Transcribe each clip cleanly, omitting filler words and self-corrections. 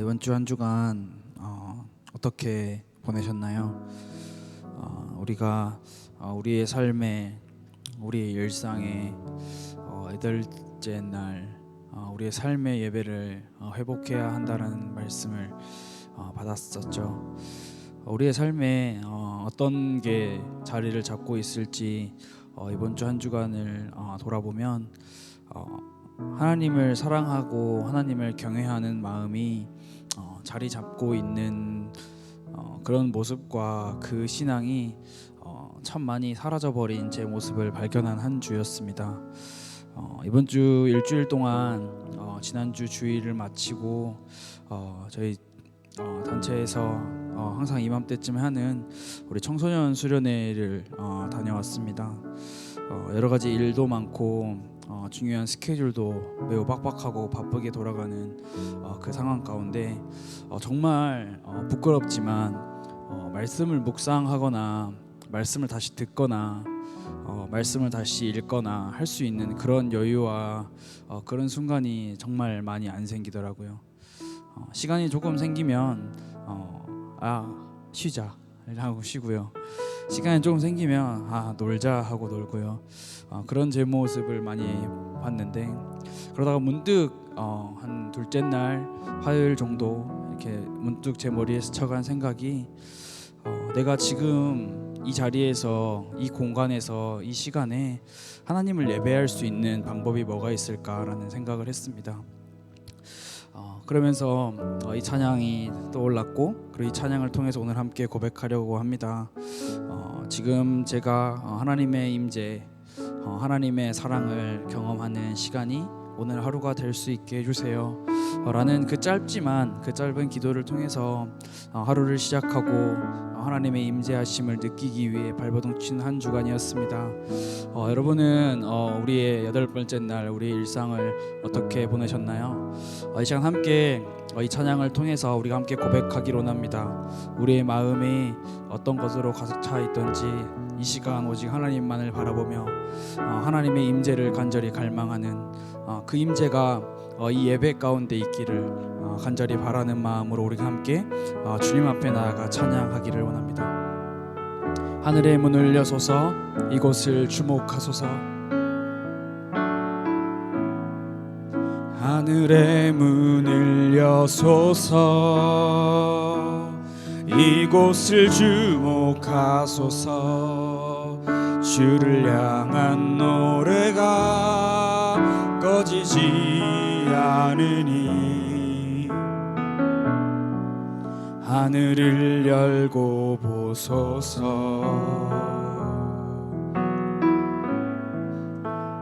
이번 주 한 주간 어떻게 보내셨나요? 우리가 우리의 삶에, 우리의 일상에 여덟째 날 우리의 삶의 예배를 회복해야 한다는 말씀을 받았었죠. 우리의 삶에 어떤 게 자리를 잡고 있을지 이번 주 한 주간을 돌아보면 하나님을 사랑하고 하나님을 경외하는 마음이 자리 잡고 있는 그런 모습과 그 신앙이 참 많이 사라져버린 제 모습을 발견한 한 주였습니다. 이번 주 일주일 동안 지난주 주일을 마치고 저희 단체에서 항상 이맘때쯤 하는 우리 청소년 수련회를 다녀왔습니다. 여러 가지 일도 많고 중요한 스케줄도 매우 빡빡하고 바쁘게 돌아가는 그 상황 가운데 정말 부끄럽지만 말씀을 묵상하거나 말씀을 다시 듣거나 말씀을 다시 읽거나 할 수 있는 그런 여유와 그런 순간이 정말 많이 안 생기더라고요. 시간이 조금 생기면 쉬자 하고 쉬고요. 시간이 조금 생기면 놀자 하고 놀고요. 그런 제 모습을 많이 봤는데, 그러다가 문득 한 둘째 날 화요일 정도 이렇게 문득 제 머리에 스쳐간 생각이 내가 지금 이 자리에서, 이 공간에서, 이 시간에 하나님을 예배할 수 있는 방법이 뭐가 있을까라는 생각을 했습니다. 그러면서 이 찬양이 떠올랐고, 그리고 이 찬양을 통해서 오늘 함께 고백하려고 합니다. 지금 제가 하나님의 임재, 하나님의 사랑을 경험하는 시간이 오늘 하루가 될 수 있게 해주세요 라는 그 짧은 기도를 통해서 하루를 시작하고 하나님의 임재하심을 느끼기 위해 발버둥 친 한 주간이었습니다. 여러분은 우리의 여덟 번째 날, 우리의 일상을 어떻게 보내셨나요? 이 시간 함께 이 찬양을 통해서 우리가 함께 고백하기로 합니다. 우리의 마음이 어떤 것으로 가득 차 있던지 이 시간 오직 하나님만을 바라보며 하나님의 임재를 간절히 갈망하는 그 임재가 이 예배 가운데 있기를 간절히 바라는 마음으로 우리가 함께 주님 앞에 나아가 찬양하기를 원합니다. 하늘의 문을 여소서, 이곳을 주목하소서. 하늘의 문을 여소서, 이곳을 주목하소서. 주를 향한 노래가 꺼지지 않으니 하늘을 열고 보소서.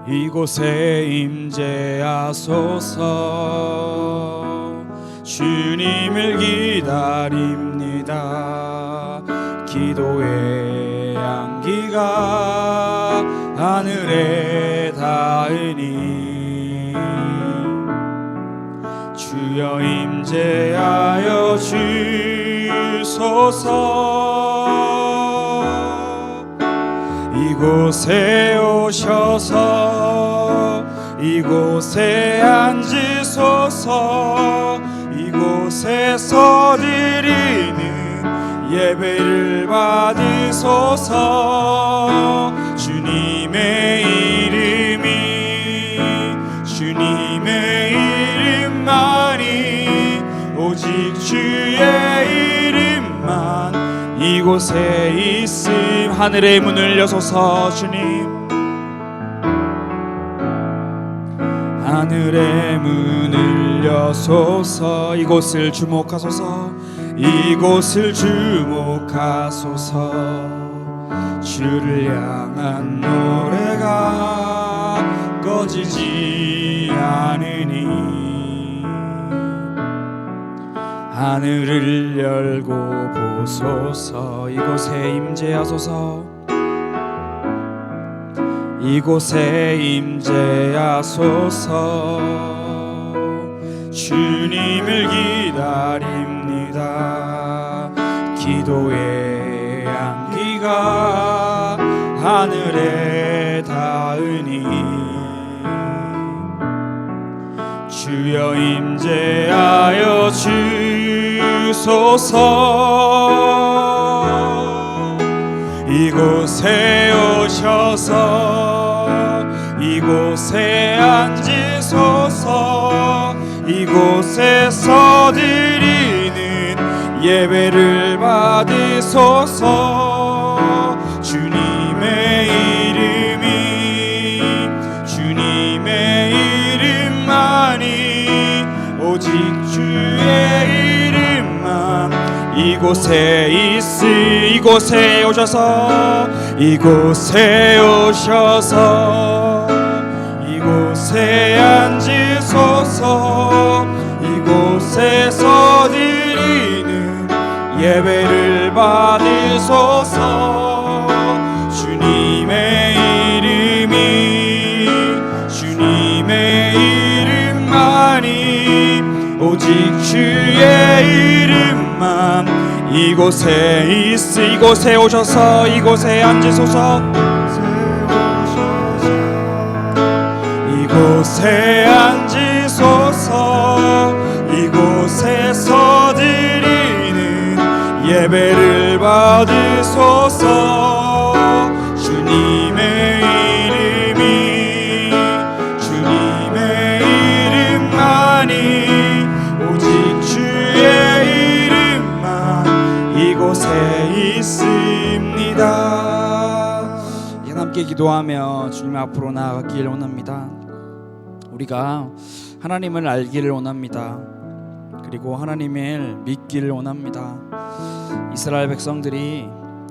이곳에 임재하소서. 주님을 기다립니다. 기도의 향기가 하늘에 닿으니 주여 임재하여 주소서. 이곳에 오셔서 이곳에 앉으소서. 이곳에서 드리는 예배를 받으소서. 주님의 주님의 이름만이, 오직 주의 이름만 이곳에 있음. 하늘의 문을 여소서. 주님, 하늘의 문을 여소서. 이곳을 주목하소서. 이곳을 주목하소서. 주를 향한 노래가 꺼지지 않으니 하늘을 열고 보소서. 이곳에 임재하소서. 이곳에 임재하소서. 주님을 기다립니다. 기도의 향기가 하늘에 닿으니 주여 임재하여 주소서. 주소서. 이곳에 오셔서 이곳에 앉으소서. 이곳에서 드리는 예배를 받으소서. 주님의 이름만이 오직 주의 이름만 이곳에 이곳에 오셔서 이곳에 앉으소서. 이곳에서 드리는 예배를 받으소서. 주님의 이름만이 오직 주의 이름만 이곳에 오셔서 이곳에 앉으소서. 이곳에 앉으소서. 이곳에서 드리는 예배를 받으소서. 주님의 이름만이 오직 주의 이름만 이곳에 있습니다. 함께 기도하며 주님 앞으로 나아가기를 원합니다. 우리가 하나님을 알기를 원합니다. 그리고 하나님을 믿기를 원합니다. 이스라엘 백성들이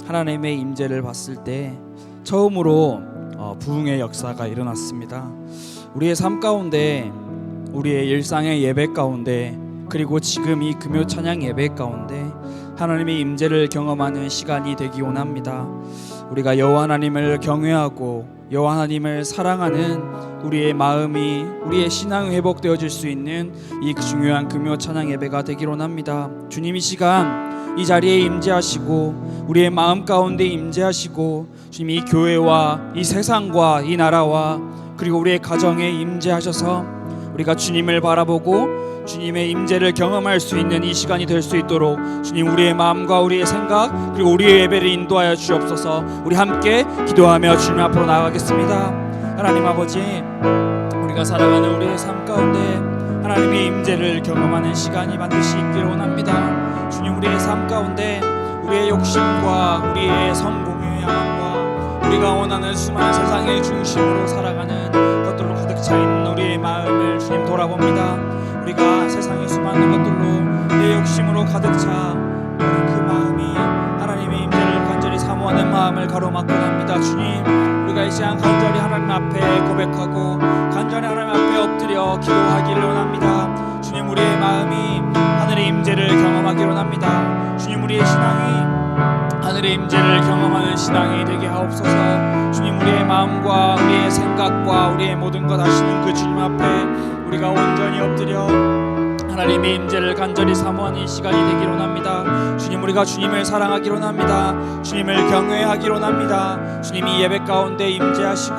하나님의 임재를 봤을 때 처음으로 부흥의 역사가 일어났습니다. 우리의 삶 가운데, 우리의 일상의 예배 가운데, 그리고 지금 이 금요 찬양 예배 가운데 하나님의 임재를 경험하는 시간이 되기 원합니다. 우리가 여호와 하나님을 경외하고 여호와 하나님을 사랑하는 우리의 마음이, 우리의 신앙이 회복되어질 수 있는 이 중요한 금요 찬양 예배가 되기를 원합니다. 주님 이 시간 이 자리에 임재하시고 우리의 마음 가운데 임재하시고 주님 이 교회와 이 세상과 이 나라와 그리고 우리의 가정에 임재하셔서 우리가 주님을 바라보고 주님의 임재를 경험할 수 있는 이 시간이 될 수 있도록 주님 우리의 마음과 우리의 생각 그리고 우리의 예배를 인도하여 주옵소서. 우리 함께 기도하며 주님 앞으로 나아가겠습니다. 하나님 아버지, 우리가 살아가는 우리의 삶 가운데 하나님의 임재를 경험하는 시간이 반드시 있기를 원합니다. 주님 우리의 삶 가운데 우리의 욕심과 우리의 성공의 향함과 우리가 원하는 수많은 세상의 중심으로 살아가는 것들로 가득 차 있는 우리의 마음을 주님 돌아봅니다. 우리가 세상의 수많은 것들로 내 욕심으로 가득 차 그 마음이 하나님의 임재를 간절히 사모하는 마음을 가로막고 갑니다. 주님, 우리가 이 시간 간절히 하나님 앞에 고백하고 간절히 하나님 앞에 엎드려 기도하기를 원합니다. 주님, 우리의 마음이 하늘의 임재를 경험하기를 원합니다. 주님, 우리의 신앙이 하늘의 임재를 경험하는 신앙이 되게 하옵소서. 주님, 우리의 마음과 우리의 생각과 우리의 모든 것 아시는 그 주님 앞에 우리가 온전히 엎드려 하나님의 임재를 간절히 사모하는 이 시간이 되기를 원합니다. 주님, 우리가 주님을 사랑하기를 원합니다. 주님을 경외하기를 원합니다. 주님이 예배 가운데 임재하시고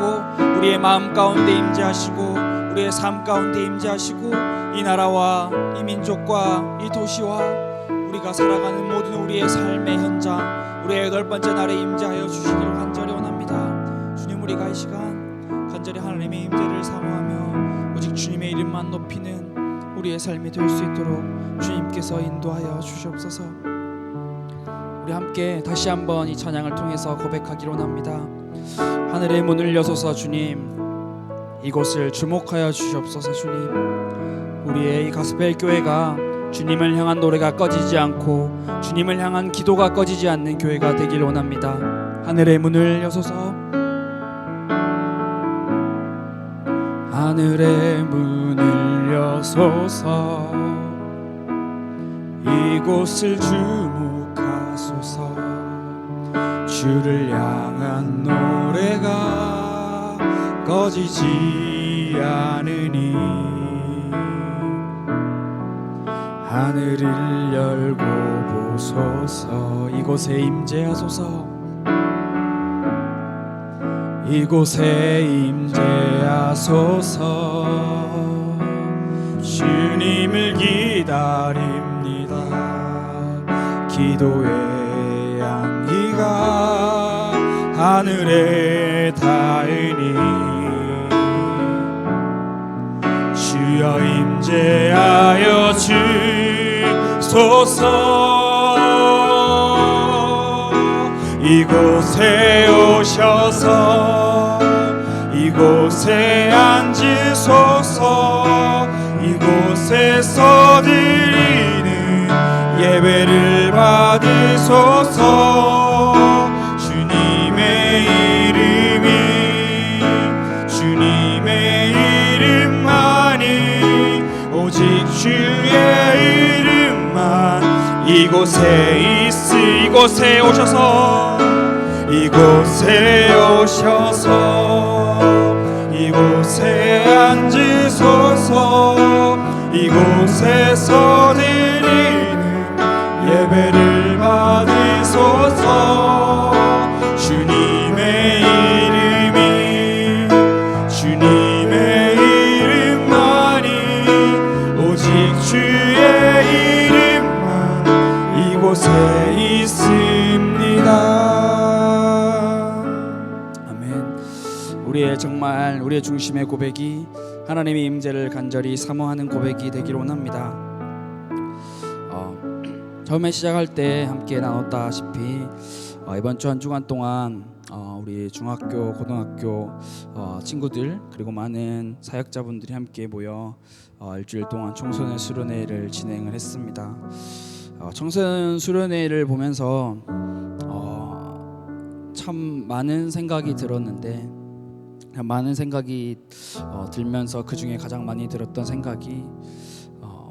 우리의 마음 가운데 임재하시고 우리의 삶 가운데 임재하시고 이 나라와 이 민족과 이 도시와 우리가 살아가는 모든 우리의 삶의 현장, 우리의 8번째 날에 임재하여 주시기를 간절히 원합니다. 주님, 우리가 이 시간 간절히 하나님의 임재를 사모하며 오직 주님의 이름만 높이는 우리의 삶이 될 수 있도록 주님께서 인도하여 주시옵소서. 우리 함께 다시 한번 이 찬양을 통해서 고백하기로 합니다. 하늘의 문을 여소서 주님, 이곳을 주목하여 주시옵소서. 주님, 우리의 이 가스펠 교회가 주님을 향한 노래가 꺼지지 않고 주님을 향한 기도가 꺼지지 않는 교회가 되길 원합니다. 하늘의 문을 여소서. 하늘의 문을 여소서. 이곳을 주목하소서. 주를 향한 노래가 꺼지지 않으니 하늘을 열고 보소서. 이곳에 임재하소서. 이곳에 임재하소서. 주님을 기다립니다. 기도의 향기가 하늘에 닿으니 주여 임재하여 주소서. 이곳에 오셔서 이곳에 앉으소서. 이곳에서 드리는 예배를 받으소서. 주님의 이름만이 오직 주의 이름만 이곳에 오셔서 이곳에 앉으소서. 이곳에서 드리는 예배를 받으소서. 주님의 이름만이 오직 주의 이름만 이곳에 있습니다. 아멘. 우리의 중심의 고백이 하나님의 임재를 간절히 사모하는 고백이 되기를 원합니다. 처음에 시작할 때 함께 나눴다시피 이번 주 한 주간 동안 우리 중학교, 고등학교 친구들 그리고 많은 사역자분들이 함께 모여 일주일 동안 청소년 수련회를 진행을 했습니다. 청소년 수련회를 보면서 참 많은 생각이 들었는데 많은 생각이 들면서 그 중에 가장 많이 들었던 생각이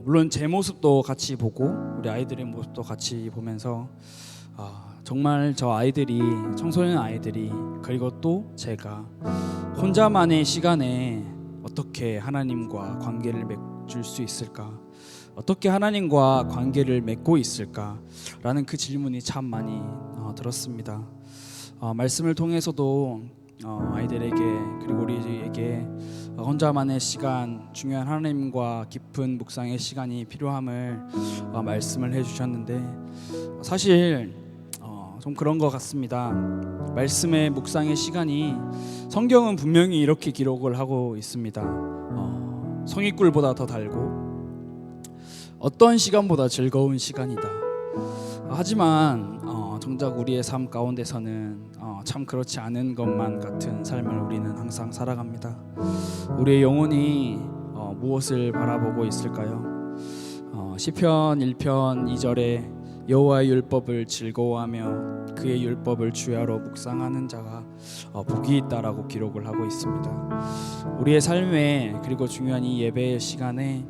물론 제 모습도 같이 보고 우리 아이들의 모습도 같이 보면서 정말 저 아이들이 청소년 아이들이 그리고 또 제가 혼자만의 시간에 어떻게 하나님과 관계를 맺을 수 있을까, 어떻게 하나님과 관계를 맺고 있을까라는 그 질문이 참 많이 들었습니다. 말씀을 통해서도 아이들에게 그리고 우리에게 혼자만의 시간, 중요한 하나님과 깊은 묵상의 시간이 필요함을 말씀을 해주셨는데 사실 좀 그런 것 같습니다. 말씀의 묵상의 시간이 성경은 분명히 이렇게 기록을 하고 있습니다. 성의꿀보다 더 달고 어떤 시간보다 즐거운 시간이다. 하지만 정작 우리의 삶 가운데서는 참 그렇지 않은 것만 같은 삶을 우리는 항상 살아갑니다. 우리의 영혼이 무엇을 바라보고 있을까요? 시편 1편 2절에 여호와의 율법을 즐거워하며 그의 율법을 주야로 묵상하는 자가 복이 있다라고 기록을 하고 있습니다. 우리의 삶에 그리고 중요한 이 예배의 시간에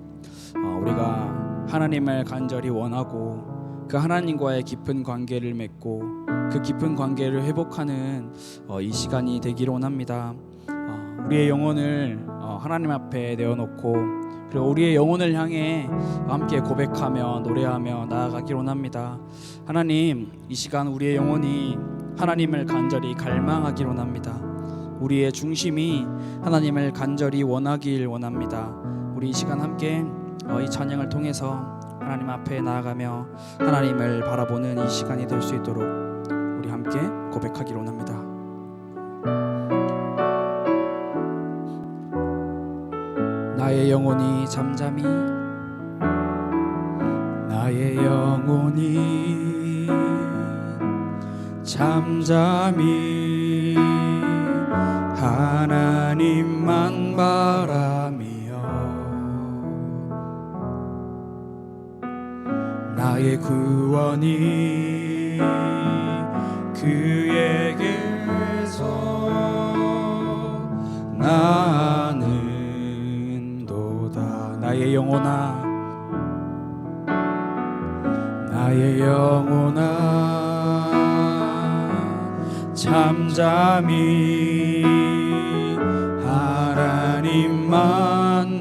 우리가 하나님을 간절히 원하고 그 하나님과의 깊은 관계를 맺고 그 깊은 관계를 회복하는 이 시간이 되기를 원합니다. 우리의 영혼을 하나님 앞에 내어놓고 그리고 우리의 영혼을 향해 함께 고백하며 노래하며 나아가기를 원합니다. 하나님, 이 시간 우리의 영혼이 하나님을 간절히 갈망하기를 원합니다. 우리의 중심이 하나님을 간절히 원하길 원합니다. 우리 이 시간 함께 이 찬양을 통해서 하나님 앞에 나아가며 하나님을 바라보는 이 시간이 될 수 있도록 우리 함께 고백하기를 원합니다. 나의 영혼이 잠잠히 나의 영혼이 잠잠히 하나님만 바라며 나의 구원이 그에게서 나는도다. 나의 영혼아 나의 영혼아 잠잠히 하나님만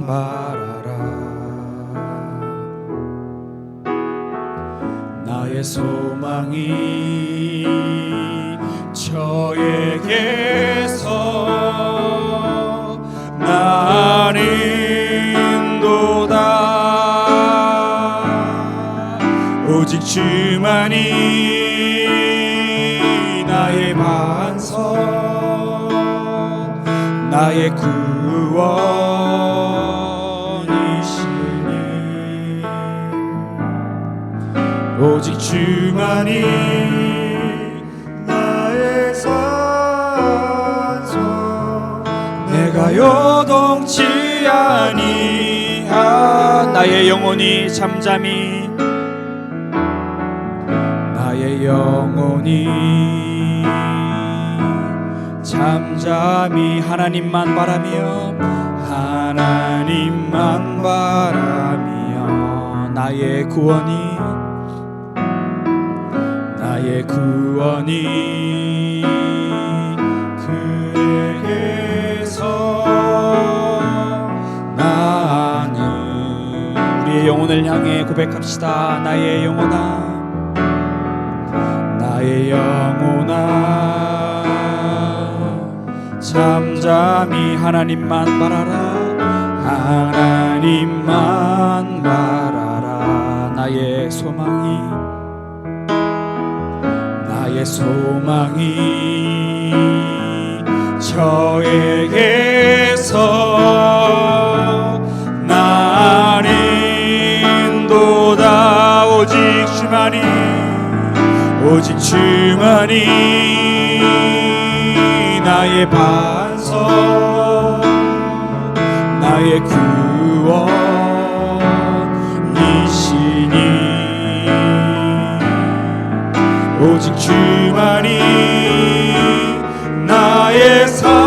바라라. 나의 소망이 저에게서 나는도다. 오직 주만이 나의 반석 나의 구원이시니 오직 주만이 나의 산소 내가 요동치 아니하 나의 영혼이 잠잠히 나의 영혼이 잠잠히 하나님만 바라며 하나님만 바라며 나의 구원이 그에게서 나는 우리의 영혼을 향해 고백합시다. 나의 영혼아 잠잠히 하나님만 바라라 하나님만 바라라 나의 소망이 저에게서 나는도다 오직 주만이 나의 반석 나의 구원이시니 오직 주만이 나의 산석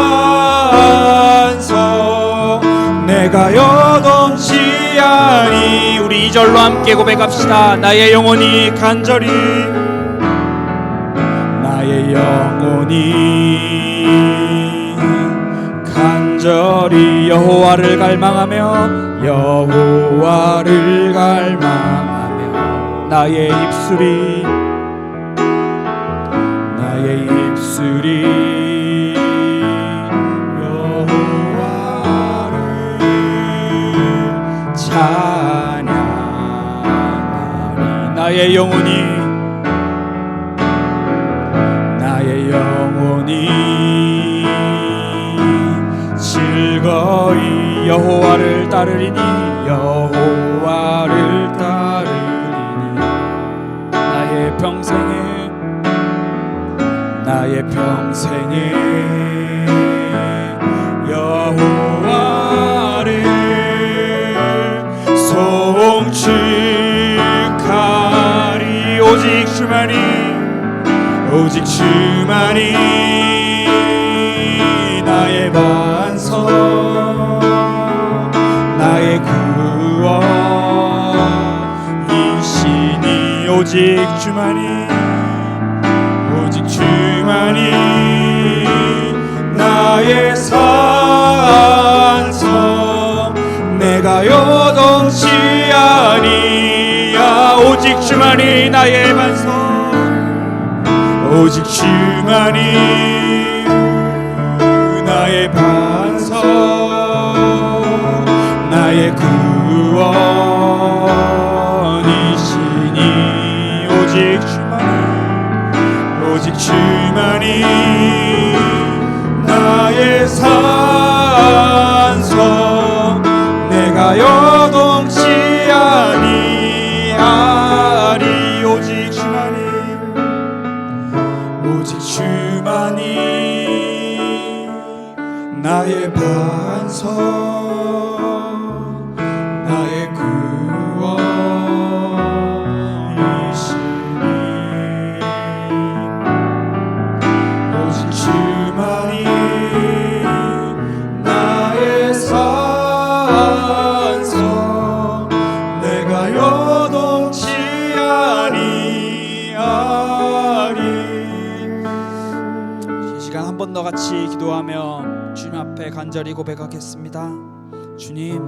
내가 요동치 아니 우리 2절로 함께 고백합시다. 나의 영혼이 간절히 여호와를 갈망하며 나의 입술이 여호와를 찬양하리 나의 영혼이 즐거이 여호와를 따르리니 나의 평생에 여호와를 송축하리 오직 주만이 나의 반석 나의 구원이시니 오직 주만이 나의 산성 내가 요동치 아니야 오직 주만이 나의 반석 오직 주만이 나의 반석 나의 구원이시니 오직 주만이 나의 산석 내가 요동치 아니하리 오직 주만이 나의 반석 나의 구원이시니 오직 주만이 나의 산석 내가 요동치 아니하리 이 시간 한 번 더 같이 기도하며 주님 앞에 간절히 고백하겠습니다. 주님,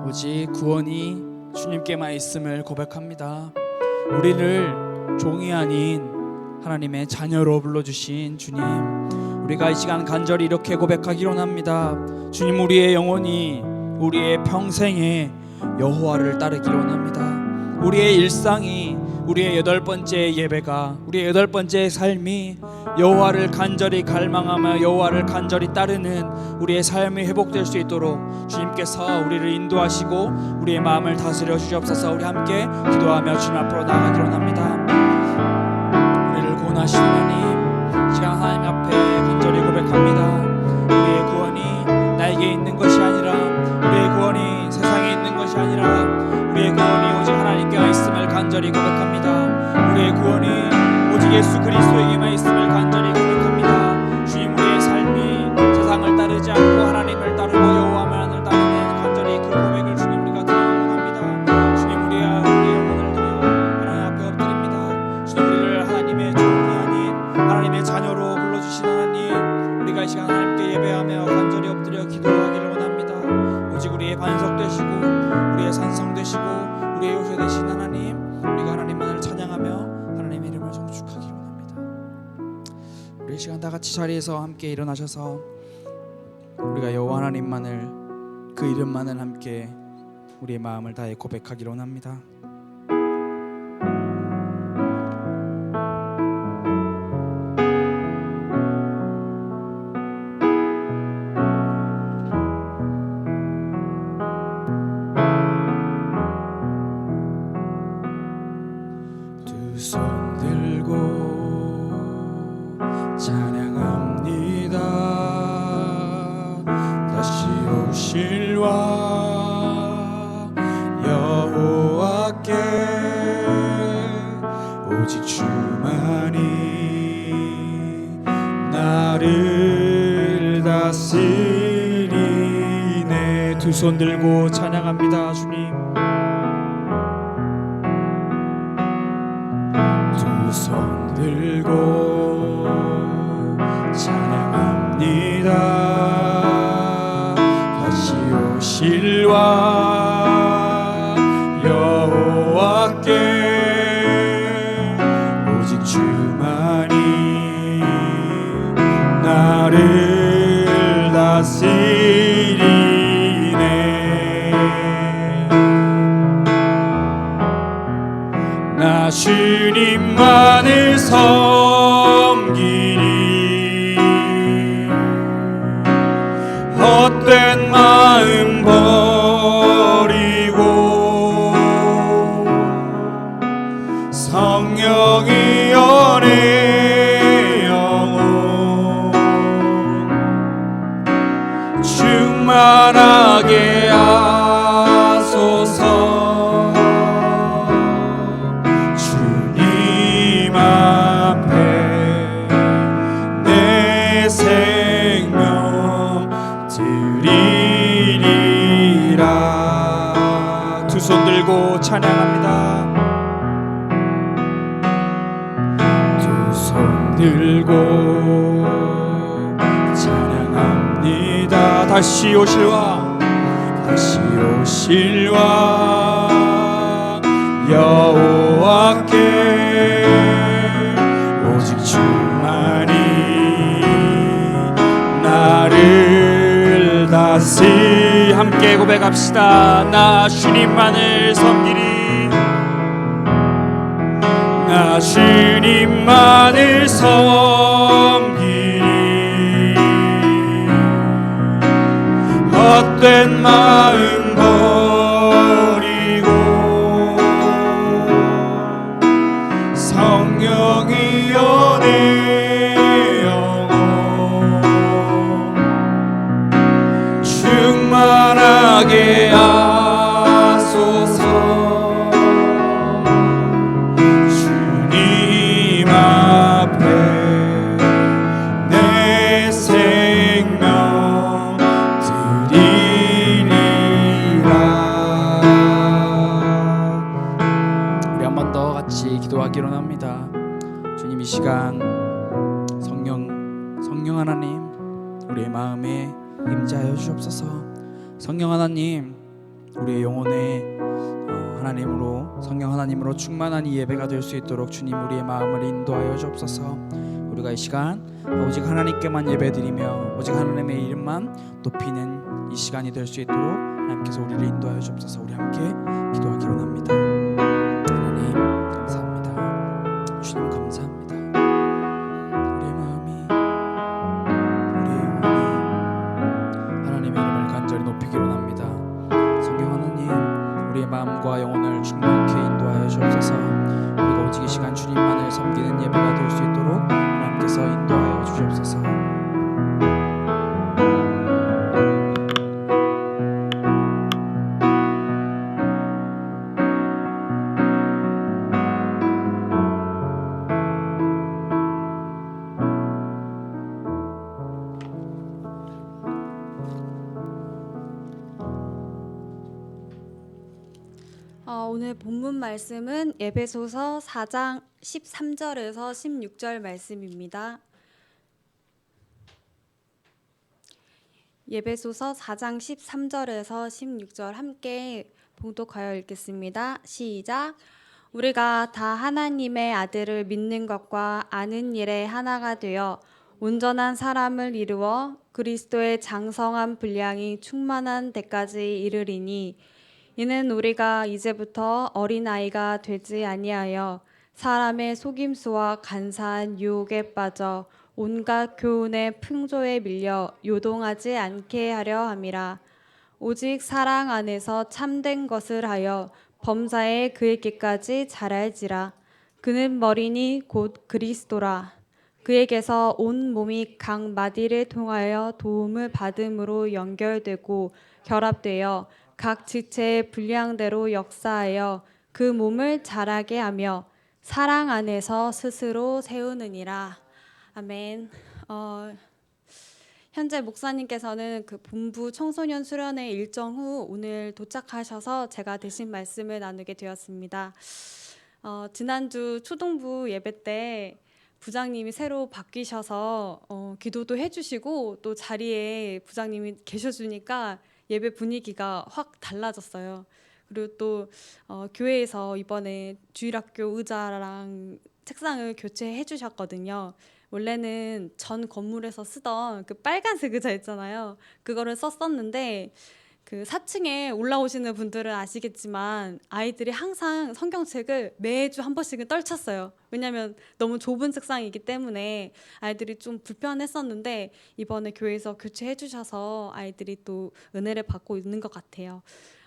오직 구원이 주님께만 있음을 고백합니다. 우리를 종이 아닌 하나님의 자녀로 불러주신 주님, 우리가 이 시간 간절히 이렇게 고백하기로 합니다. 주님, 우리의 영혼이 우리의 평생에 여호와를 따르기로 합니다. 우리의 일상이, 우리의 8번째 예배가, 우리의 8번째 삶이 여호와를 간절히 갈망하며 여호와를 간절히 따르는 우리의 삶이 회복될 수 있도록 주님께서 우리를 인도하시고 우리의 마음을 다스려 주시옵소서. 우리 함께 기도하며 주님 앞으로 나아가기로 합니다. 우리를 구원하신 하나님, 시간 하나님 앞에 간절히 고백합니다. 우리의 구원이 나에게 있는 것이 아니라, 우리의 구원이 세상에 있는 것이 아니라, 우리의 구원이 오직 하나님께만 있음을 간절히 고백합니다. 우리의 구원이 오직 예수 그리스도에게만 있음을 간절히 고백합니다. 주님, 우리의 삶이 세상을 따르지 않고 하나님을 따르고 여호와만을 따르는 간절히 그 고백을 주님 우리가 드리고 합니다. 주님, 우리의 영혼을 드려 하나님 앞에 엎드립니다. 주님, 우리를 하나님의 종이 아닌 하나님의 자녀로 불러주신 하나님, 우리가 이 시간 하나님께 예배하며 간절히 엎드려 기도하기를 원합니다. 오직 우리의 반석 되시고 우리의 산성 되시고 우리의 요새 되신 하나님, 우리가 하나님만을 찬양하며 하나님의 이름을 송축하기를 원합니다. 우리 이 시간 다 같이 자리에서 함께 일어나셔서 우리가 여호와 하나님만을, 그 이름만을 함께 우리의 마음을 다해 고백하기를 원합니다. 두 손 들고 찬양합니다. 다시 오실 왕 여호와께 오직 주만이 나를 다스리네. 두 손 들고 찬양합니다. 주님, 두 손 들고 찬양합니다. 다시 오실 왕 여호와께 오직 주만이 나를 다스리네. 나 주님만을 섬기리. 헛된 마음 버리고 성령이여 내 영혼 충만하게 하소서. 두 손 들고 찬양합니다. 두 손 들고 찬양합니다. 다시 오실 왕, 다시 오실 왕 여호와께 오직 주만이 나를 다스리. 함께 고백합시다. 나 주님만을 섬기리. 나 주님만을 섬기리. 헛된 마음 버리고 성령이여 내 영혼 충만하게 하소서. 주님 앞에 내 생명 드리리라. 우리 한 번 더 같이 기도하기로 합니다. 주님, 이 시간 성령 하나님, 우리의 마음에 임재하여 주옵소서. 성령 하나님, 우리의 영혼에 하나님으로, 성령 하나님으로 충만한 이 예배가 될 수 있도록 주님 우리의 마음을 인도하여 주옵소서. 우리가 이 시간 오직 하나님께만 예배드리며 오직 하나님의 이름만 높이는 이 시간이 될 수 있도록 하나님께서 우리를 인도하여 주옵소서. 우리 함께 기도하기로 합니다. 충만케 인도하여 주옵소서. 우리가 오직 이 시간 주님만을 섬기는 예배가 될 수 있도록 하나님께서 인도하여 주시옵소서. 오늘 본문 말씀은 에베소서 4장 13절에서 16절 말씀입니다. 에베소서 4장 13절에서 16절 함께 봉독하여 읽겠습니다. 시작. 우리가 다 하나님의 아들을 믿는 것과 아는 일에 하나가 되어 온전한 사람을 이루어 그리스도의 장성한 분량이 충만한 데까지 이르리니 이는 우리가 이제부터 어린아이가 되지 아니하여 사람의 속임수와 간사한 유혹에 빠져 온갖 교훈의 풍조에 밀려 요동하지 않게 하려 함이라. 오직 사랑 안에서 참된 것을 하여 범사에 그에게까지 자랄지라. 그는 머리니 곧 그리스도라. 그에게서 온 몸이 각 마디를 통하여 도움을 받음으로 연결되고 결합되어 각 지체의 분량대로 역사하여 그 몸을 자라게 하며 사랑 안에서 스스로 세우느니라. 아멘. 현재 목사님께서는 그 본부 청소년 수련회 일정 후 오늘 도착하셔서 제가 대신 말씀을 나누게 되었습니다. 지난주 초동부 예배 때 부장님이 새로 바뀌셔서 기도도 해주시고 또 자리에 부장님이 계셔주니까 예배 분위기가 확 달라졌어요. 그리고 또 교회에서 이번에 주일학교 의자랑 책상을 교체해 주셨거든요. 원래는 전 건물에서 쓰던 그 빨간색 의자 있잖아요. 그거를 썼었는데 그 4층에 올라오시는 분들은 아시겠지만 아이들이 항상 성경책을 매주 한 번씩은 떨쳤어요. 왜냐하면 너무 좁은 책상이기 때문에 아이들이 좀 불편했었는데 이번에 교회에서 교체해 주셔서 아이들이 또 은혜를 받고 있는 것 같아요.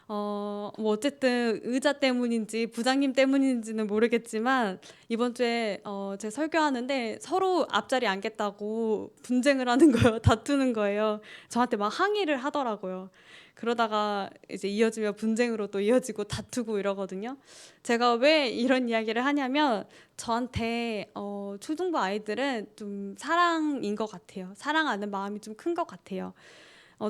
뭐 어쨌든 의자 때문인지 부장님 때문인지는 모르겠지만 이번 주에 제가 설교하는데 서로 앞자리 앉겠다고 분쟁을 하는 거예요. 다투는 거예요. 저한테 막 항의를 하더라고요. 그러다가 이제 이어지면 분쟁으로 또 이어지고 다투고 이러거든요. 제가 왜 이런 이야기를 하냐면 저한테 초중부 아이들은 좀 사랑인 것 같아요. 사랑하는 마음이 좀 큰 것 같아요.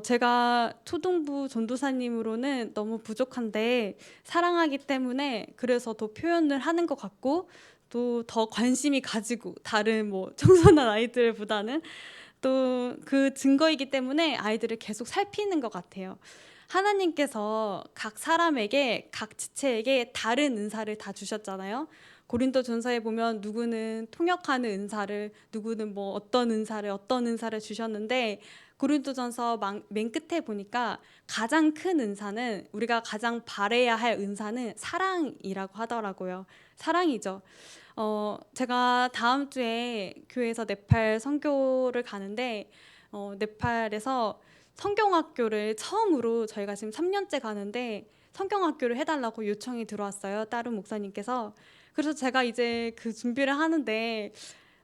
제가 초등부 전도사님으로는 너무 부족한데 사랑하기 때문에 그래서 더 표현을 하는 것 같고 또 더 관심이 가지고 다른 뭐 청소년 아이들보다는 또 그 증거이기 때문에 아이들을 계속 살피는 것 같아요. 하나님께서 각 사람에게 각 지체에게 다른 은사를 다 주셨잖아요. 고린도전서에 보면 누구는 통역하는 은사를, 누구는 뭐 어떤 은사를 주셨는데 고린도전서 맨 끝에 보니까 가장 큰 은사는 우리가 가장 바라야 할 은사는 사랑이라고 하더라고요. 사랑이죠. 제가 다음 주에 교회에서 네팔 선교를 가는데 네팔에서 성경학교를 처음으로 저희가 지금 3년째 가는데 성경학교를 해달라고 요청이 들어왔어요. 다른 목사님께서. 그래서 제가 이제 그 준비를 하는데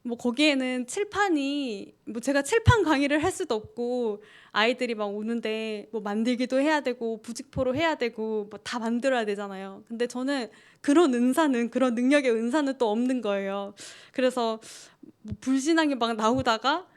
뭐 거기에는 칠판이 뭐 제가 칠판 강의를 할 수도 없고 아이들이 막 오는데 뭐 만들기도 해야 되고 부직포로 해야 되고 뭐 다 만들어야 되잖아요. 근데 저는 그런 은사는 그런 능력의 은사는 또 없는 거예요. 그래서 뭐 불신앙이 막 나오다가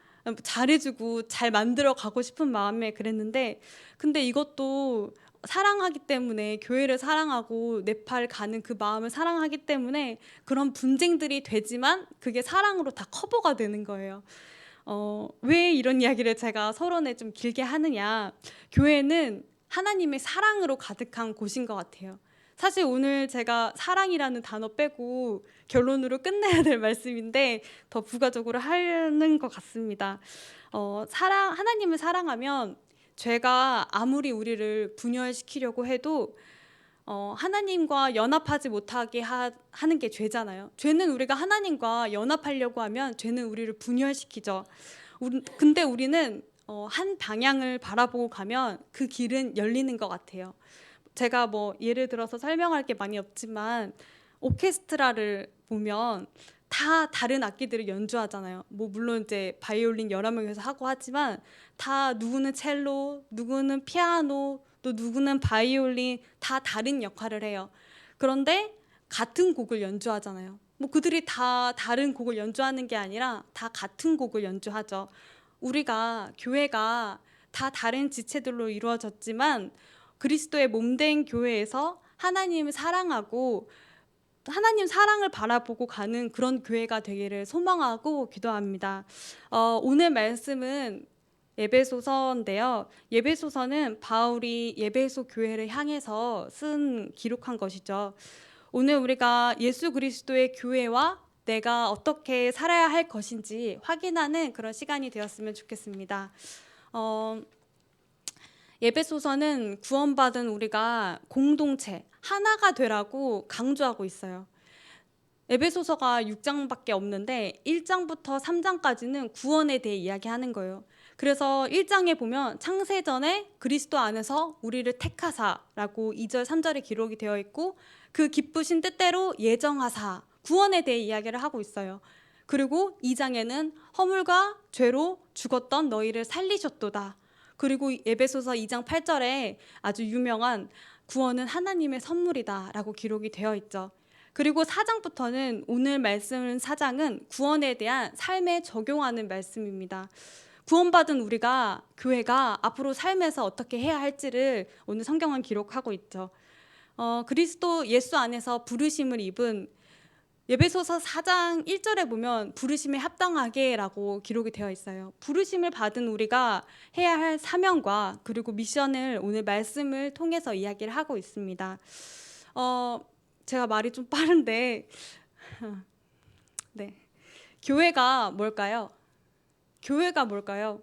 잘해주고 잘 만들어 가고 싶은 마음에 그랬는데 근데 이것도 사랑하기 때문에 교회를 사랑하고 네팔 가는 그 마음을 사랑하기 때문에 그런 분쟁들이 되지만 그게 사랑으로 다 커버가 되는 거예요. 왜 이런 이야기를 제가 서론에 좀 길게 하느냐. 교회는 하나님의 사랑으로 가득한 곳인 것 같아요. 사실 오늘 제가 사랑이라는 단어 빼고 결론으로 끝내야 될 말씀인데 더 부가적으로 하는 것 같습니다. 하나님을 사랑하면 죄가 아무리 우리를 분열시키려고 해도 하나님과 연합하지 못하게 하는 게 죄잖아요. 죄는 우리가 하나님과 연합하려고 하면 죄는 우리를 분열시키죠. 근데 우리는 한 방향을 바라보고 가면 그 길은 열리는 것 같아요. 제가 뭐 예를 들어서 설명할 게 많이 없지만 오케스트라를 보면 다 다른 악기들을 연주하잖아요. 뭐 물론 이제 바이올린 여러 명이서 하고 하지만 다 누구는 첼로, 누구는 피아노, 또 누구는 바이올린 다 다른 역할을 해요. 그런데 같은 곡을 연주하잖아요. 뭐 그들이 다 다른 곡을 연주하는 게 아니라 다 같은 곡을 연주하죠. 우리가 교회가 다 다른 지체들로 이루어졌지만 그리스도의 몸된 교회에서 하나님을 사랑하고 하나님 사랑을 바라보고 가는 그런 교회가 되기를 소망하고 기도합니다. 오늘 말씀은 예배소서인데요. 예배소서는 바울이 예배소 교회를 향해서 기록한 것이죠. 오늘 우리가 예수 그리스도의 교회와 내가 어떻게 살아야 할 것인지 확인하는 그런 시간이 되었으면 좋겠습니다. 예배소서는 구원받은 우리가 공동체 하나가 되라고 강조하고 있어요. 에베소서가 6장밖에 없는데 1장부터 3장까지는 구원에 대해 이야기하는 거예요. 그래서 1장에 보면 창세전에 그리스도 안에서 우리를 택하사라고 2절 3절에 기록이 되어 있고 그 기쁘신 뜻대로 예정하사 구원에 대해 이야기를 하고 있어요. 그리고 2장에는 허물과 죄로 죽었던 너희를 살리셨도다. 그리고 에베소서 2장 8절에 아주 유명한 구원은 하나님의 선물이다 라고 기록이 되어 있죠. 그리고 4장부터는 오늘 말씀 4장은 구원에 대한 삶에 적용하는 말씀입니다. 구원받은 우리가 교회가 앞으로 삶에서 어떻게 해야 할지를 오늘 성경은 기록하고 있죠. 그리스도 예수 안에서 부르심을 입은 예배소서 4장 1절에 보면 부르심에 합당하게라고 기록이 되어 있어요. 부르심을 받은 우리가 해야 할 사명과 그리고 미션을 오늘 말씀을 통해서 이야기를 하고 있습니다. 제가 말이 좀 빠른데 네. 교회가 뭘까요? 교회가 뭘까요?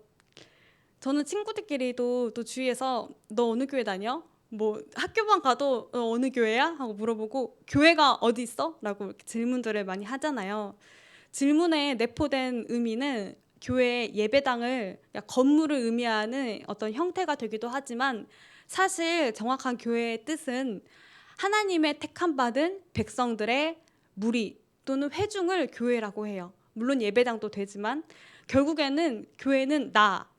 저는 친구들끼리도 또 주위에서 너 어느 교회 다녀? 뭐 학교만 가도 너 어느 교회야? 하고 물어보고 교회가 어디 있어? 라고 이렇게 질문들을 많이 하잖아요. 질문에 내포된 의미는 교회 예배당을 건물을 의미하는 어떤 형태가 되기도 하지만 사실 정확한 교회의 뜻은 하나님의 택함 받은 백성들의 무리 또는 회중을 교회라고 해요. 물론 예배당도 되지만 결국에는 교회는 나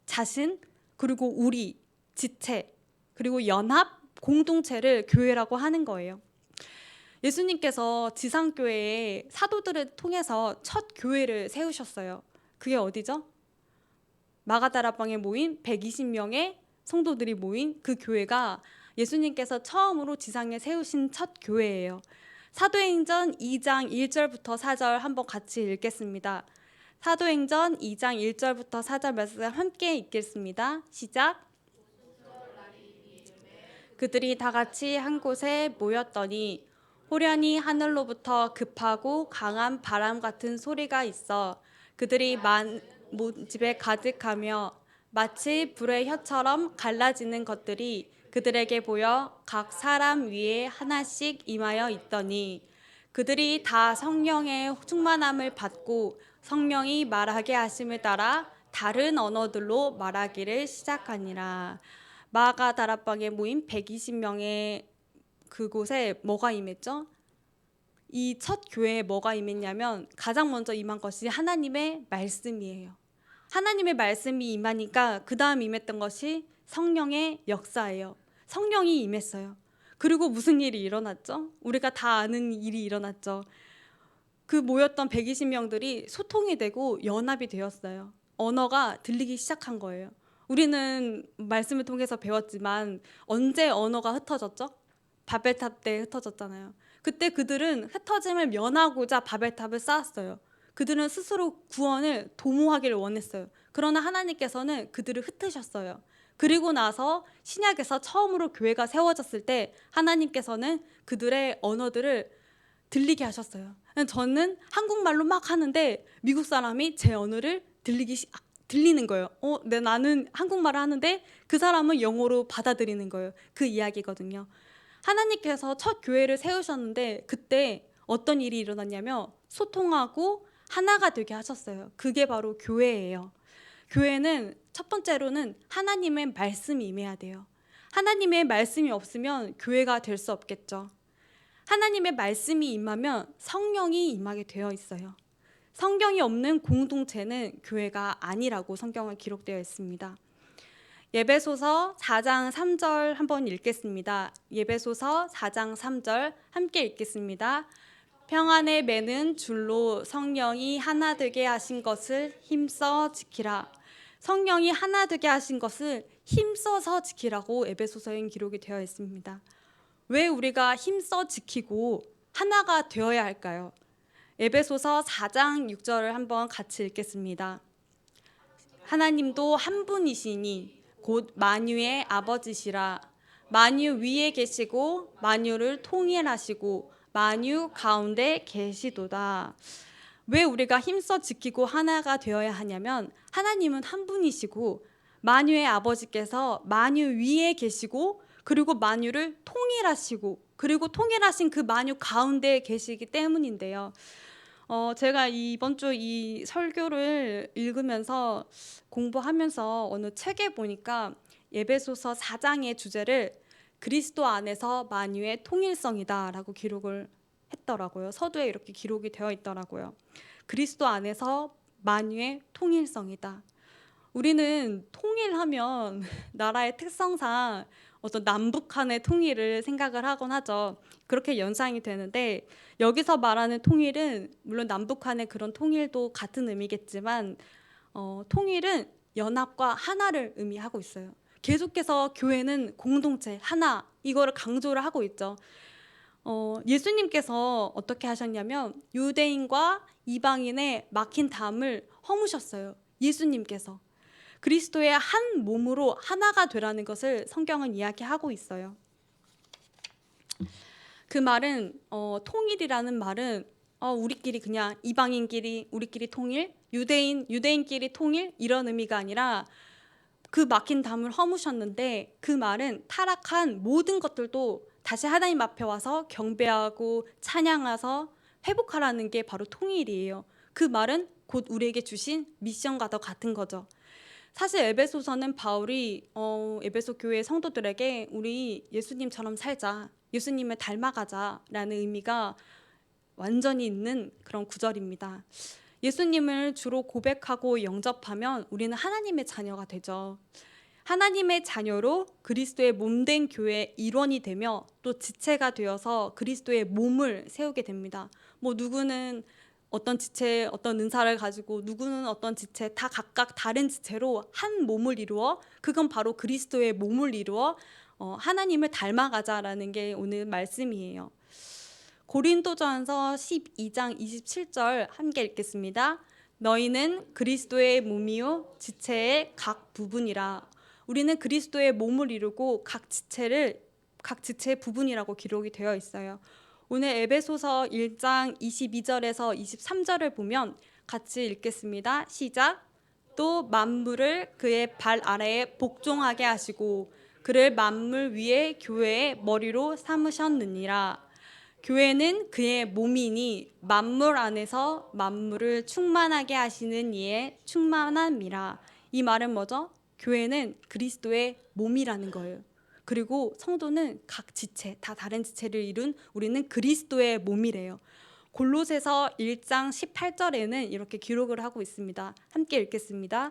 자신 그리고 우리 지체 그리고 연합 공동체를 교회라고 하는 거예요. 예수님께서 지상교회에 사도들을 통해서 첫 교회를 세우셨어요. 그게 어디죠? 마가다라방에 모인 120명의 성도들이 모인 그 교회가 예수님께서 처음으로 지상에 세우신 첫 교회예요. 사도행전 2장 1절부터 4절 한번 같이 읽겠습니다. 사도행전 2장 1절부터 4절 말씀 함께 읽겠습니다. 시작. 그들이 다 같이 한 곳에 모였더니 호련히 하늘로부터 급하고 강한 바람 같은 소리가 있어 그들이 집에 가득하며 마치 불의 혀처럼 갈라지는 것들이 그들에게 보여 각 사람 위에 하나씩 임하여 있더니 그들이 다 성령의 충만함을 받고 성령이 말하게 하심을 따라 다른 언어들로 말하기를 시작하니라. 마가다락방에 모인 120명의 그곳에 뭐가 임했죠? 이 첫 교회에 뭐가 임했냐면 가장 먼저 임한 것이 하나님의 말씀이에요. 하나님의 말씀이 임하니까 그 다음 임했던 것이 성령의 역사예요. 성령이 임했어요. 그리고 무슨 일이 일어났죠? 우리가 다 아는 일이 일어났죠. 그 모였던 120명들이 소통이 되고 연합이 되었어요. 언어가 들리기 시작한 거예요. 우리는 말씀을 통해서 배웠지만 언제 언어가 흩어졌죠? 바벨탑 때 흩어졌잖아요. 그때 그들은 흩어짐을 면하고자 바벨탑을 쌓았어요. 그들은 스스로 구원을 도모하기를 원했어요. 그러나 하나님께서는 그들을 흩으셨어요. 그리고 나서 신약에서 처음으로 교회가 세워졌을 때 하나님께서는 그들의 언어들을 들리게 하셨어요. 저는 한국말로 막 하는데 미국 사람이 제 언어를 들리는 거예요. 나는 한국말을 하는데 그 사람은 영어로 받아들이는 거예요. 그 이야기거든요. 하나님께서 첫 교회를 세우셨는데 그때 어떤 일이 일어났냐면 소통하고 하나가 되게 하셨어요. 그게 바로 교회예요. 교회는 첫 번째로는 하나님의 말씀이 임해야 돼요. 하나님의 말씀이 없으면 교회가 될 수 없겠죠. 하나님의 말씀이 임하면 성령이 임하게 되어 있어요. 성경이 없는 공동체는 교회가 아니라고 성경은 기록되어 있습니다. 예배소서 4장 3절 한번 읽겠습니다. 예배소서 4장 3절 함께 읽겠습니다. 평안에 매는 줄로 성령이 하나 되게 하신 것을 힘써 지키라. 성령이 하나 되게 하신 것을 힘써서 지키라고 에베소서엔 기록이 되어 있습니다. 왜 우리가 힘써 지키고 하나가 되어야 할까요? 에베소서 4장 6절을 한번 같이 읽겠습니다. 하나님도 한 분이시니 곧 만유의 아버지시라. 만유 위에 계시고 만유를 통일하시고 만유 가운데 계시도다. 왜 우리가 힘써 지키고 하나가 되어야 하냐면 하나님은 한 분이시고 만유의 아버지께서 만유 위에 계시고 그리고 만유를 통일하시고 그리고 통일하신 그 만유 가운데 계시기 때문인데요. 제가 이번 주 이 설교를 읽으면서 공부하면서 어느 책에 보니까 에베소서 4장의 주제를 그리스도 안에서 만유의 통일성이다라고 기록을 했더라고요. 서두에 이렇게 기록이 되어 있더라고요. 그리스도 안에서 만유의 통일성이다. 우리는 통일하면 나라의 특성상 어떤 남북한의 통일을 생각을 하곤 하죠. 그렇게 연상이 되는데 여기서 말하는 통일은 물론 남북한의 그런 통일도 같은 의미겠지만 통일은 연합과 하나를 의미하고 있어요. 계속해서 교회는 공동체 하나 이거를 강조를 하고 있죠. 예수님께서 어떻게 하셨냐면 유대인과 이방인의 막힌 담을 허무셨어요. 예수님께서 그리스도의 한 몸으로 하나가 되라는 것을 성경은 이야기하고 있어요. 그 말은 통일이라는 말은 우리끼리 그냥 이방인끼리 우리끼리 통일, 유대인끼리 통일 이런 의미가 아니라 그 막힌 담을 허무셨는데 그 말은 타락한 모든 것들도 다시 하나님 앞에 와서 경배하고 찬양해서 회복하라는 게 바로 통일이에요. 그 말은 곧 우리에게 주신 미션과도 같은 거죠. 사실 에베소서는 바울이 에베소 교회 성도들에게 우리 예수님처럼 살자, 예수님을 닮아가자라는 의미가 완전히 있는 그런 구절입니다. 예수님을 주로 고백하고 영접하면 우리는 하나님의 자녀가 되죠. 하나님의 자녀로 그리스도의 몸된 교회의 일원이 되며 또 지체가 되어서 그리스도의 몸을 세우게 됩니다. 누구는 어떤 지체, 어떤 은사를 가지고 누구는 어떤 지체, 다 각각 다른 지체로 한 몸을 이루어 그건 바로 그리스도의 몸을 이루어 하나님을 닮아가자라는 게 오늘 말씀이에요. 고린도전서 12장 27절 함께 읽겠습니다. 너희는 그리스도의 몸이요 지체의 각 부분이라. 우리는 그리스도의 몸을 이루고 각 지체의 부분이라고 기록이 되어 있어요. 오늘 에베소서 1장 22절에서 23절을 보면 같이 읽겠습니다. 시작. 또 만물을 그의 발 아래에 복종하게 하시고 그를 만물 위에 교회의 머리로 삼으셨느니라. 교회는 그의 몸이니 만물 안에서 만물을 충만하게 하시는 이의 충만함이라. 이 말은 뭐죠? 교회는 그리스도의 몸이라는 거예요. 그리고 성도는 각 지체, 다 다른 지체를 이룬 우리는 그리스도의 몸이래요. 골로새서 1장 18절에는 이렇게 기록을 하고 있습니다. 함께 읽겠습니다.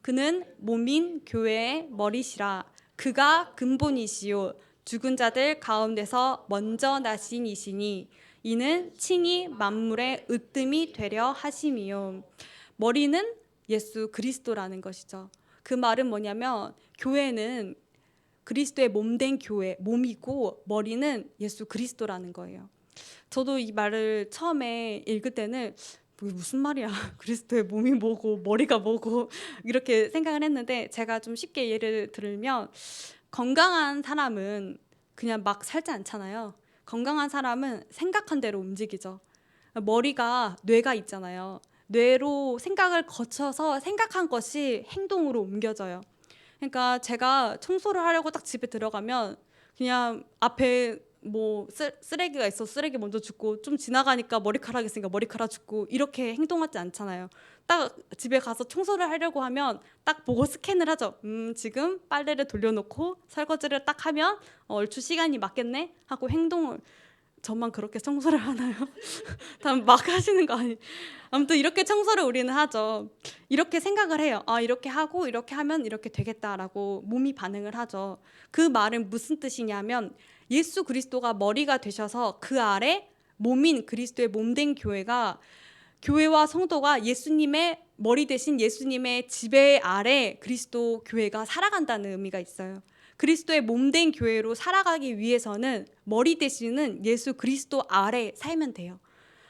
그는 몸인 교회의 머리시라. 그가 근본이시요 죽은 자들 가운데서 먼저 나신 이시니 이는 친히 만물의 으뜸이 되려 하심이요. 머리는 예수 그리스도라는 것이죠. 그 말은 뭐냐면 교회는 그리스도의 몸된 교회, 몸이고 머리는 예수 그리스도라는 거예요. 저도 이 말을 처음에 읽을 때는 무슨 말이야? 그리스도의 몸이 뭐고 머리가 뭐고 이렇게 생각을 했는데 제가 좀 쉽게 예를 들면 건강한 사람은 그냥 막 살지 않잖아요. 건강한 사람은 생각한 대로 움직이죠. 머리가 뇌가 있잖아요. 뇌로 생각을 거쳐서 생각한 것이 행동으로 옮겨져요. 그러니까 제가 청소를 하려고 딱 집에 들어가면 그냥 앞에 뭐 쓰레기가 있어 쓰레기 먼저 줍고, 좀 지나가니까 머리카락 있으니까 머리카락 줍고, 이렇게 행동하지 않잖아요. 딱 집에 가서 청소를 하려고 하면 딱 보고 스캔을 하죠. 지금 빨래를 돌려놓고 설거지를 딱 하면 얼추 시간이 맞겠네 하고 행동을. 저만 그렇게 청소를 하나요? 다 막 하시는 거 아니? 아무튼 이렇게 청소를 우리는 하죠. 이렇게 생각을 해요. 아, 이렇게 하고 이렇게 하면 이렇게 되겠다라고 몸이 반응을 하죠. 그 말은 무슨 뜻이냐면, 예수 그리스도가 머리가 되셔서 그 아래 몸인 그리스도의 몸된 교회와 성도가 예수님의 머리 대신 예수님의 지배 아래 그리스도 교회가 살아간다는 의미가 있어요. 그리스도의 몸된 교회로 살아가기 위해서는 머리 대신은 예수 그리스도 아래 살면 돼요.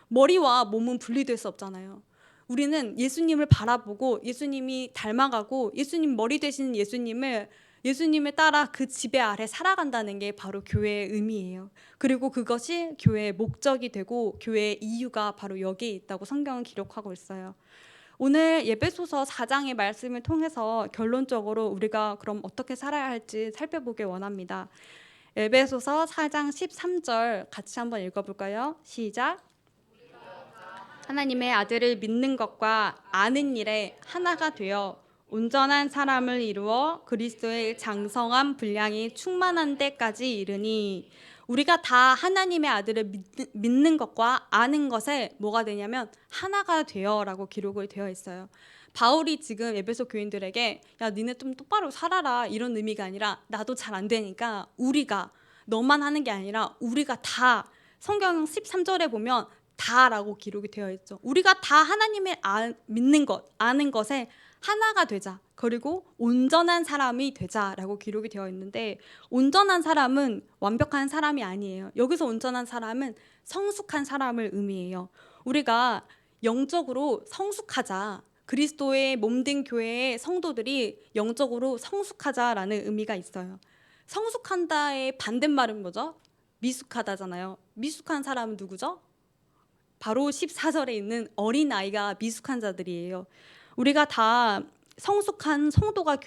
머리와 몸은 분리될 수 없잖아요. 우리는 예수님을 바라보고 예수님이 닮아가고 예수님 머리 되시는 예수님을 따라 그 지배 아래 살아간다는 게 바로 교회의 의미예요. 그리고 그것이 교회의 목적이 되고 교회의 이유가 바로 여기에 있다고 성경은 기록하고 있어요. 오늘 예배소서 4장의 말씀을 통해서 결론적으로 우리가 그럼 어떻게 살아야 할지 살펴보길 원합니다. 예배소서 4장 13절 같이 한번 읽어볼까요? 시작. 하나님의 아들을 믿는 것과 아는 일에 하나가 되어 온전한 사람을 이루어 그리스도의 장성한 분량이 충만한 데까지 이르니. 우리가 다 하나님의 아들을 믿는 것과 아는 것에 뭐가 되냐면 하나가 되어라고 기록을 되어 있어요. 바울이 지금 에베소 교인들에게 야, 니네 좀 똑바로 살아라 이런 의미가 아니라, 나도 잘 안 되니까 우리가, 너만 하는 게 아니라 우리가 다, 성경 13절에 보면 다라고 기록이 되어 있죠. 우리가 다 하나님을 믿는 것, 아는 것에 하나가 되자, 그리고 온전한 사람이 되자라고 기록이 되어 있는데, 온전한 사람은 완벽한 사람이 아니에요. 여기서 온전한 사람은 성숙한 사람을 의미해요. 우리가 영적으로 성숙하자, 그리스도의 몸된 교회의 성도들이 영적으로 성숙하자라는 의미가 있어요. 성숙한다의 반대말은 뭐죠? 미숙하다잖아요. 미숙한 사람은 누구죠? 바로 14절에 있는 어린아이가 미숙한 자들이에요. 우리가 다 성숙한 성도와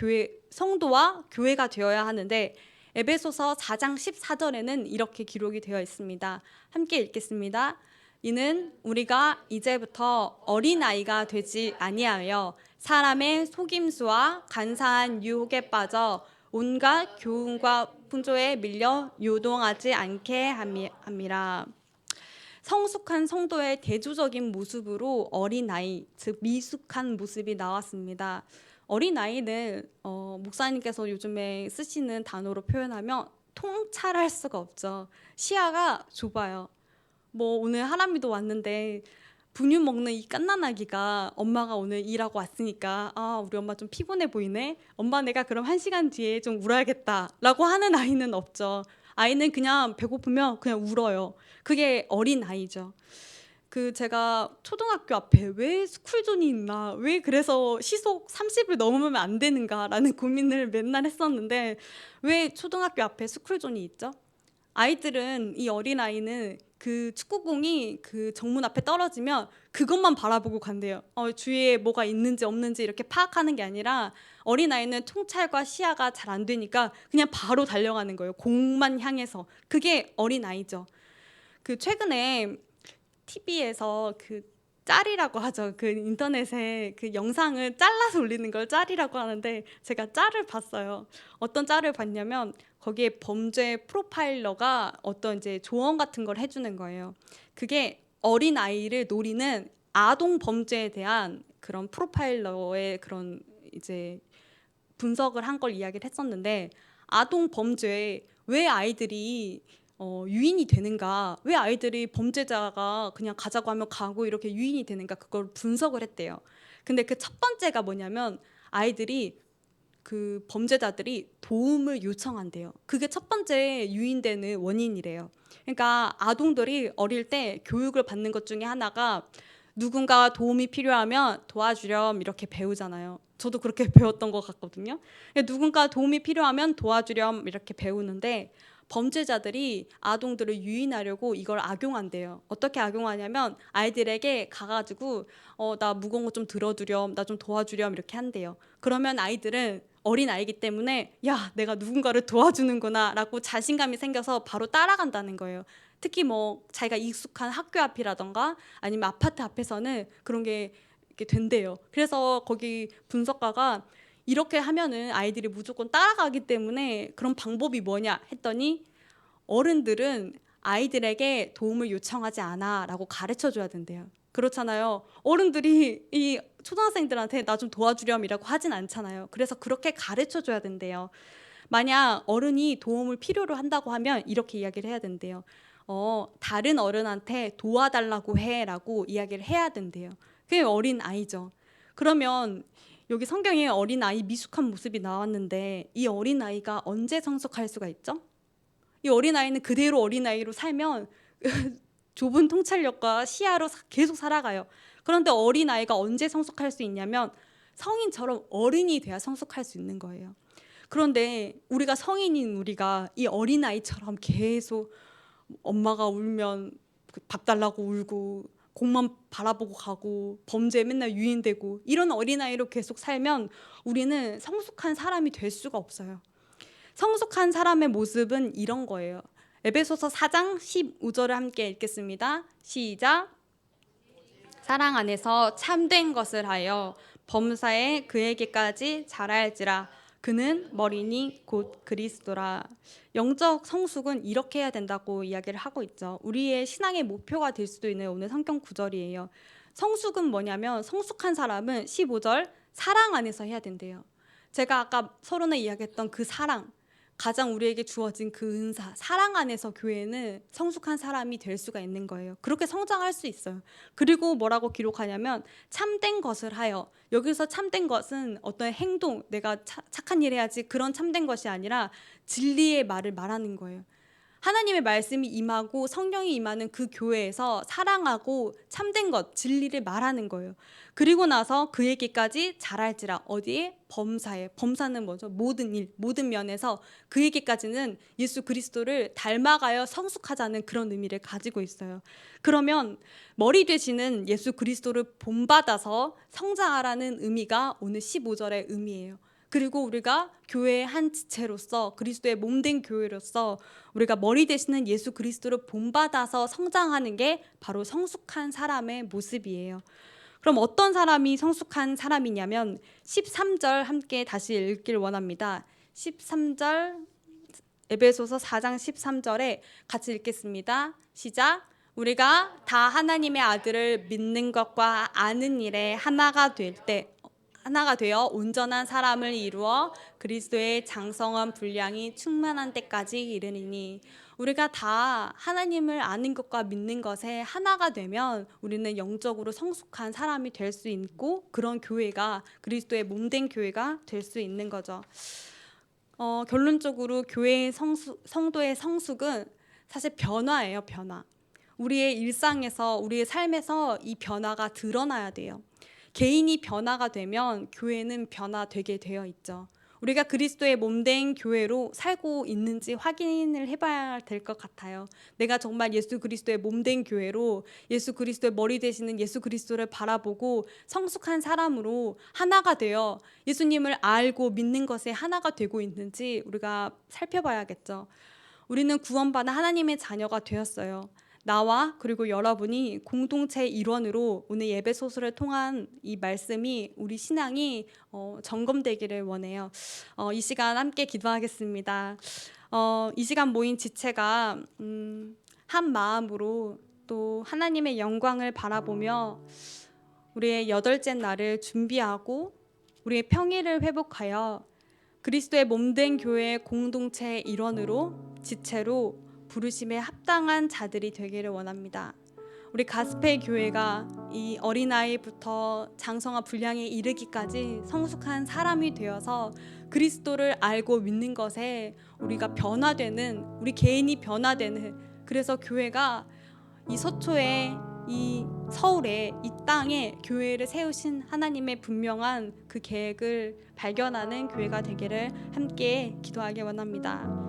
교회가 되어야 하는데, 에베소서 4장 14절에는 이렇게 기록이 되어 있습니다. 함께 읽겠습니다. 이는 우리가 이제부터 어린아이가 되지 아니하여 사람의 속임수와 간사한 유혹에 빠져 온갖 교훈과 풍조에 밀려 요동하지 않게 함이라. 성숙한 성도의 대조적인 모습으로 어린아이, 즉 미숙한 모습이 나왔습니다. 어린아이는 목사님께서 요즘에 쓰시는 단어로 표현하면 통찰할 수가 없죠. 시야가 좁아요. 뭐 오늘 하람이도 왔는데 분유 먹는 이 갓난아기가 엄마가 오늘 일하고 왔으니까 우리 엄마 좀 피곤해 보이네. 엄마 내가 그럼 1시간 뒤에 좀 울어야겠다라고 하는 아이는 없죠. 아이는 그냥 배고프면 그냥 울어요. 그게 어린아이죠. 제가 초등학교 앞에 왜 스쿨존이 있나, 왜 그래서 시속 30을 넘으면 안 되는가라는 고민을 맨날 했었는데, 왜 초등학교 앞에 스쿨존이 있죠? 아이들은, 이 어린아이는 그 축구공이 그 정문 앞에 떨어지면 그것만 바라보고 간대요. 주위에 뭐가 있는지 없는지 이렇게 파악하는 게 아니라, 어린아이는 통찰과 시야가 잘 안 되니까 그냥 바로 달려가는 거예요. 공만 향해서. 그게 어린아이죠. 최근에 TV에서 짤이라고 하죠. 인터넷에 영상을 잘라서 올리는 걸 짤이라고 하는데, 제가 짤을 봤어요. 어떤 짤을 봤냐면 거기에 범죄 프로파일러가 어떤 이제 조언 같은 걸 해주는 거예요. 그게 어린 아이를 노리는 아동 범죄에 대한 그런 프로파일러의 그런 이제 분석을 한 걸 이야기를 했었는데, 아동 범죄에 왜 아이들이 유인이 되는가, 왜 아이들이 범죄자가 그냥 가자고 하면 가고 이렇게 유인이 되는가, 그걸 분석을 했대요. 근데 그 첫 번째가 뭐냐면, 아이들이 범죄자들이 도움을 요청한대요. 그게 첫 번째 유인되는 원인이래요. 그러니까 아동들이 어릴 때 교육을 받는 것 중에 하나가, 누군가 도움이 필요하면 도와주렴 이렇게 배우잖아요. 저도 그렇게 배웠던 것 같거든요. 누군가 도움이 필요하면 도와주렴 이렇게 배우는데, 범죄자들이 아동들을 유인하려고 이걸 악용한대요. 어떻게 악용하냐면, 아이들에게 가가지고 나 무거운 거 좀 들어주렴, 나 좀 도와주렴 이렇게 한대요. 그러면 아이들은 어린 아이기 때문에 야, 내가 누군가를 도와주는구나라고 자신감이 생겨서 바로 따라간다는 거예요. 특히 뭐 자기가 익숙한 학교 앞이라던가 아니면 아파트 앞에서는 그런 게 이렇게 된대요. 그래서 거기 분석가가 이렇게 하면은 아이들이 무조건 따라가기 때문에 그런 방법이 뭐냐 했더니 어른들은 아이들에게 도움을 요청하지 않아라고 가르쳐 줘야 된대요. 그렇잖아요. 어른들이 이 초등학생들한테 나 좀 도와주렴이라고 하진 않잖아요. 그래서 그렇게 가르쳐 줘야 된대요. 만약 어른이 도움을 필요로 한다고 하면 이렇게 이야기를 해야 된대요. 다른 어른한테 도와달라고 해라고 이야기를 해야 된대요. 그게 어린 아이죠. 그러면 여기 성경에 어린 아이 미숙한 모습이 나왔는데 이 어린 아이가 언제 성숙할 수가 있죠? 이 어린 아이는 그대로 어린 아이로 살면 좁은 통찰력과 시야로 계속 살아가요. 그런데 어린 아이가 언제 성숙할 수 있냐면 성인처럼 어른이 돼야 성숙할 수 있는 거예요. 그런데 우리가 성인인 우리가 이 어린 아이처럼 계속 엄마가 울면 밥 달라고 울고 공만 바라보고 가고 범죄에 맨날 유인되고 이런 어린아이로 계속 살면 우리는 성숙한 사람이 될 수가 없어요. 성숙한 사람의 모습은 이런 거예요. 에베소서 4장 15절을 함께 읽겠습니다. 시작. 사랑 안에서 참된 것을 하여 범사에 그에게까지 자랄지라. 그는 머리니 곧 그리스도라. 영적 성숙은 이렇게 해야 된다고 이야기를 하고 있죠. 우리의 신앙의 목표가 될 수도 있는 오늘 성경 구절이에요. 성숙은 뭐냐면 성숙한 사람은 15절 사랑 안에서 해야 된대요. 제가 아까 서론에 이야기했던 그 사랑, 가장 우리에게 주어진 그 은사, 사랑 안에서 교회는 성숙한 사람이 될 수가 있는 거예요. 그렇게 성장할 수 있어요. 그리고 뭐라고 기록하냐면 참된 것을 하여, 여기서 참된 것은 어떤 행동, 내가 착한 일 해야지 그런 참된 것이 아니라 진리의 말을 말하는 거예요. 하나님의 말씀이 임하고 성령이 임하는 그 교회에서 사랑하고 참된 것, 진리를 말하는 거예요. 그리고 나서 그에게까지 자랄지라. 어디에? 범사에. 범사는 뭐죠? 모든 일, 모든 면에서 그에게까지는 예수 그리스도를 닮아가여 성숙하자는 그런 의미를 가지고 있어요. 그러면 머리 되시는 예수 그리스도를 본받아서 성장하라는 의미가 오늘 15절의 의미예요. 그리고 우리가 교회의 한 지체로서 그리스도의 몸된 교회로서 우리가 머리 되시는 예수 그리스도를 본받아서 성장하는 게 바로 성숙한 사람의 모습이에요. 그럼 어떤 사람이 성숙한 사람이냐면 13절 함께 다시 읽길 원합니다. 13절 에베소서 4장 13절에 같이 읽겠습니다. 시작. 우리가 다 하나님의 아들을 믿는 것과 아는 일에 하나가 되어 온전한 사람을 이루어 그리스도의 장성한 분량이 충만한 때까지 이르니니. 우리가 다 하나님을 아는 것과 믿는 것에 하나가 되면 우리는 영적으로 성숙한 사람이 될 수 있고 그런 교회가 그리스도의 몸된 교회가 될 수 있는 거죠. 결론적으로 교회의 성도의 성숙은 사실 변화예요. 변화. 우리의 일상에서 우리의 삶에서 이 변화가 드러나야 돼요. 개인이 변화가 되면 교회는 변화되게 되어 있죠. 우리가 그리스도의 몸된 교회로 살고 있는지 확인을 해봐야 될 것 같아요. 내가 정말 예수 그리스도의 몸된 교회로 예수 그리스도의 머리 되시는 예수 그리스도를 바라보고 성숙한 사람으로 하나가 되어 예수님을 알고 믿는 것에 하나가 되고 있는지 우리가 살펴봐야겠죠. 우리는 구원받은 하나님의 자녀가 되었어요. 나와 그리고 여러분이 공동체 일원으로 오늘 예배소서를 통한 이 말씀이 우리 신앙이 점검되기를 원해요. 이 시간 함께 기도하겠습니다. 이 시간 모인 지체가 한 마음으로 또 하나님의 영광을 바라보며 우리의 8째 날을 준비하고 우리의 평일을 회복하여 그리스도의 몸된 교회의 공동체 일원으로 지체로 부르심에 합당한 자들이 되기를 원합니다. 우리 가스페 교회가 이 어린아이부터 장성한 분량에 이르기까지 성숙한 사람이 되어서 그리스도를 알고 믿는 것에 우리가 변화되는, 우리 개인이 변화되는, 그래서 교회가 이 서초에, 이 서울에, 이 땅에 교회를 세우신 하나님의 분명한 그 계획을 발견하는 교회가 되기를 함께 기도하기 원합니다.